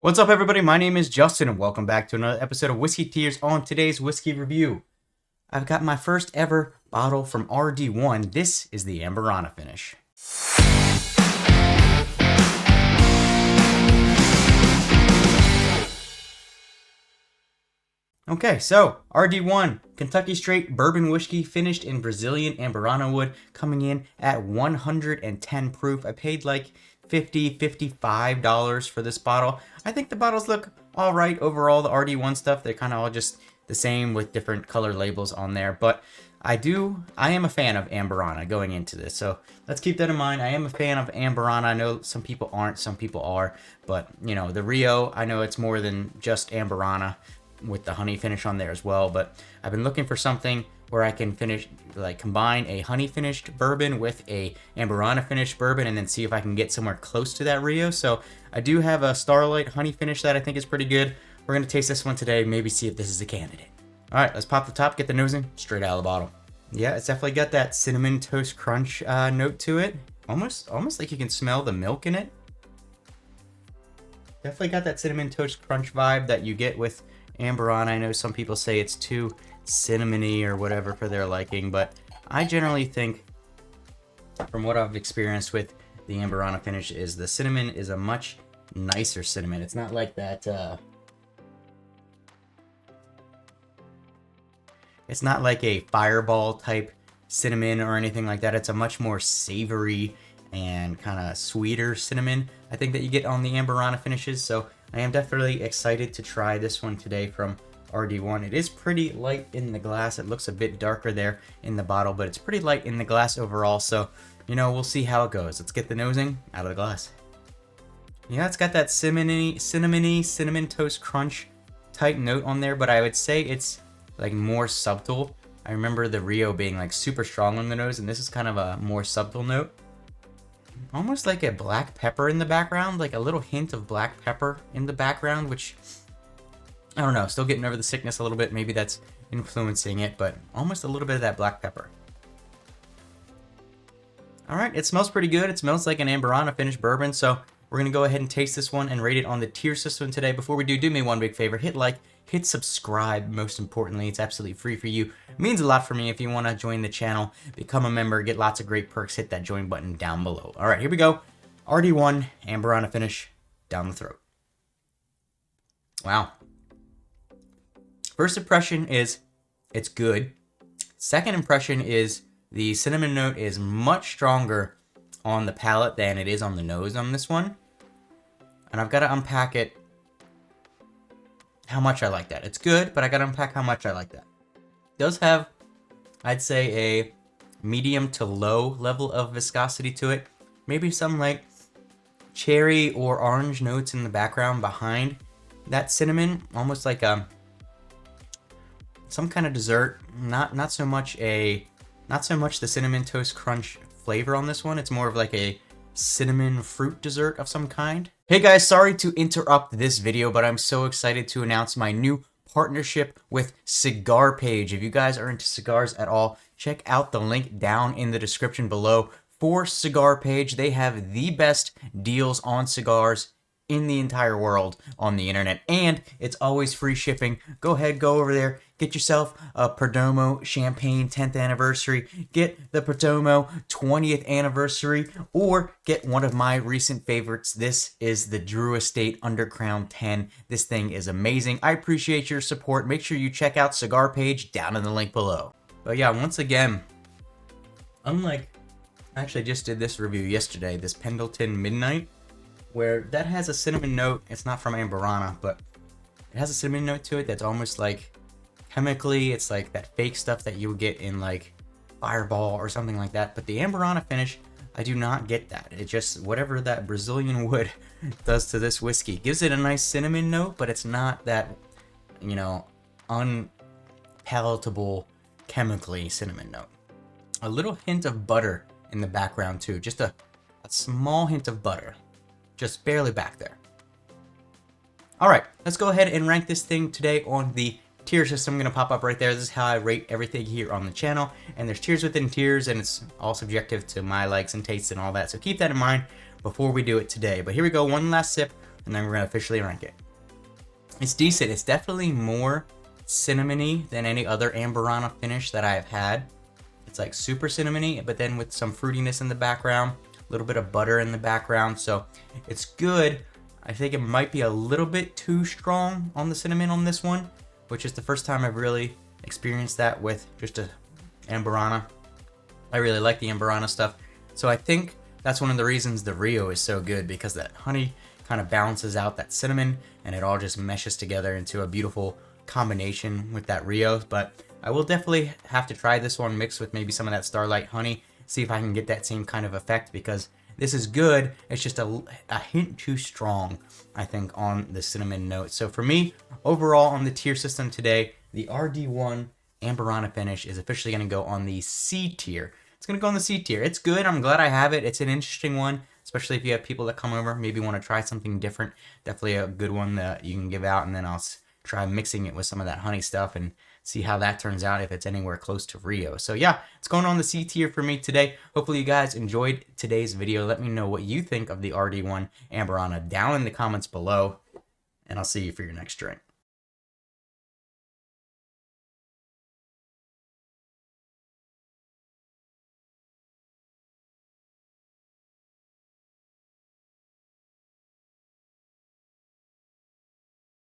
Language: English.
What's up, everybody? My name is Justin, and welcome back to another episode of Whiskey Tears. On today's whiskey review, I've got my first ever bottle from RD1. This is the Amburana finish. Okay, so RD1, Kentucky Straight Bourbon Whiskey, finished in Brazilian Amburana wood, coming in at 110 proof. I paid like $50, $55 for this bottle. I think the bottles look all right overall. The RD1 stuff, they're kind of all just the same with different color labels on there. But I am a fan of Amburana going into this. So let's keep that in mind. I am a fan of Amburana. I know some people aren't, some people are. But, you know, the Rio, I know it's more than just Amburana with the honey finish on there as well. But I've been looking for something where I can combine a honey finished bourbon with a Amburana finished bourbon and then see if I can get somewhere close to that Rio. So I do have a Starlight honey finish that I think is pretty good. We're going to taste this one today, maybe see if this is a candidate. All right, let's pop the top, get the nose in, straight out of the bottle. Yeah, it's definitely got that cinnamon toast crunch note to it. Almost like you can smell the milk in it. Definitely got that cinnamon toast crunch vibe that you get with Amburana. I know some people say it's too cinnamony or whatever for their liking, but I generally think, from what I've experienced with the Amburana finish, is the cinnamon is a much nicer cinnamon. It's not like that it's not like a fireball type cinnamon or anything like that. It's a much more savory and kind of sweeter cinnamon, I think, that you get on the Amburana finishes. So I am definitely excited to try this one today from RD1. It is pretty light in the glass. It looks a bit darker there in the bottle, but it's pretty light in the glass overall. So, you know, we'll see how it goes. Let's get the nosing out of the glass. Yeah, it's got that cinnamon toast crunch type note on there, but I would say it's like more subtle. I remember the Rio being like super strong on the nose, and this is kind of a more subtle note. Almost like a black pepper in the background, like a little hint of black pepper in the background, which, I don't know, still getting over the sickness a little bit. Maybe that's influencing it, but almost a little bit of that black pepper. All right, it smells pretty good. It smells like an Amburana finished bourbon, so we're going to go ahead and taste this one and rate it on the tier system today. Before we do me one big favor. Hit like, hit subscribe, most importantly. It's absolutely free for you. It means a lot for me. If you want to join the channel, become a member, get lots of great perks, hit that join button down below. All right, here we go. RD1, Amburana finish, down the throat. Wow. First impression is it's good. Second impression is the cinnamon note is much stronger on the palate than it is on the nose on this one. And I've got to unpack it, how much I like that. It's good, but I got to unpack how much I like that. It does have, I'd say, a medium to low level of viscosity to it. Maybe some like cherry or orange notes in the background behind that cinnamon, almost like some kind of dessert. Not so much the cinnamon toast crunch flavor on this one. It's more of like a cinnamon fruit dessert of some kind. Hey guys, sorry to interrupt this video, but I'm so excited to announce my new partnership with Cigar Page. If you guys are into cigars at all, check out the link down in the description below for Cigar Page. They have the best deals on cigars in the entire world on the internet, and it's always free shipping. Go ahead, go over there, get yourself a Perdomo Champagne 10th anniversary, get the Perdomo 20th anniversary, or get one of my recent favorites. This is the Drew Estate Undercrown 10. This thing is amazing. I appreciate your support. Make sure you check out Cigar Page down in the link below. But yeah, once again, unlike, I actually just did this review yesterday, this Pendleton Midnight, where that has a cinnamon note. It's not from Amburana, but it has a cinnamon note to it that's almost like chemically, it's like that fake stuff that you would get in like Fireball or something like that. But the Amburana finish, I do not get that. It just, whatever that Brazilian wood does to this whiskey, gives it a nice cinnamon note, but it's not that, you know, unpalatable chemically cinnamon note. A little hint of butter in the background too, just a small hint of butter. Just barely back there. All right, let's go ahead and rank this thing today on the tier system. I'm going to pop up right there. This is how I rate everything here on the channel. And there's tiers within tiers, and it's all subjective to my likes and tastes and all that. So keep that in mind before we do it today. But here we go. One last sip. and then we're going to officially rank it. It's decent. It's definitely more cinnamony than any other Amburana finish that I have had. It's like super cinnamony, but then with some fruitiness in the background, a little bit of butter in the background. So it's good. I think it might be a little bit too strong on the cinnamon on this one, which is the first time I've really experienced that with just a Amburana. I really like the Amburana stuff. So I think that's one of the reasons the Rio is so good, because that honey kind of balances out that cinnamon and it all just meshes together into a beautiful combination with that Rio. But I will definitely have to try this one mixed with maybe some of that Starlight honey, see if I can get that same kind of effect, because this is good. It's just a hint too strong, I think, on the cinnamon note. So for me, overall on the tier system today, the RD1 Amburana finish is officially going to go on the C tier. It's going to go on the C tier. It's good. I'm glad I have it. It's an interesting one, especially if you have people that come over, maybe want to try something different. Definitely a good one that you can give out, and then I'll try mixing it with some of that honey stuff and see how that turns out, if it's anywhere close to Rio. So yeah, it's going on the C tier for me today. Hopefully you guys enjoyed today's video. Let me know what you think of the RD1 Amburana down in the comments below, and I'll see you for your next drink.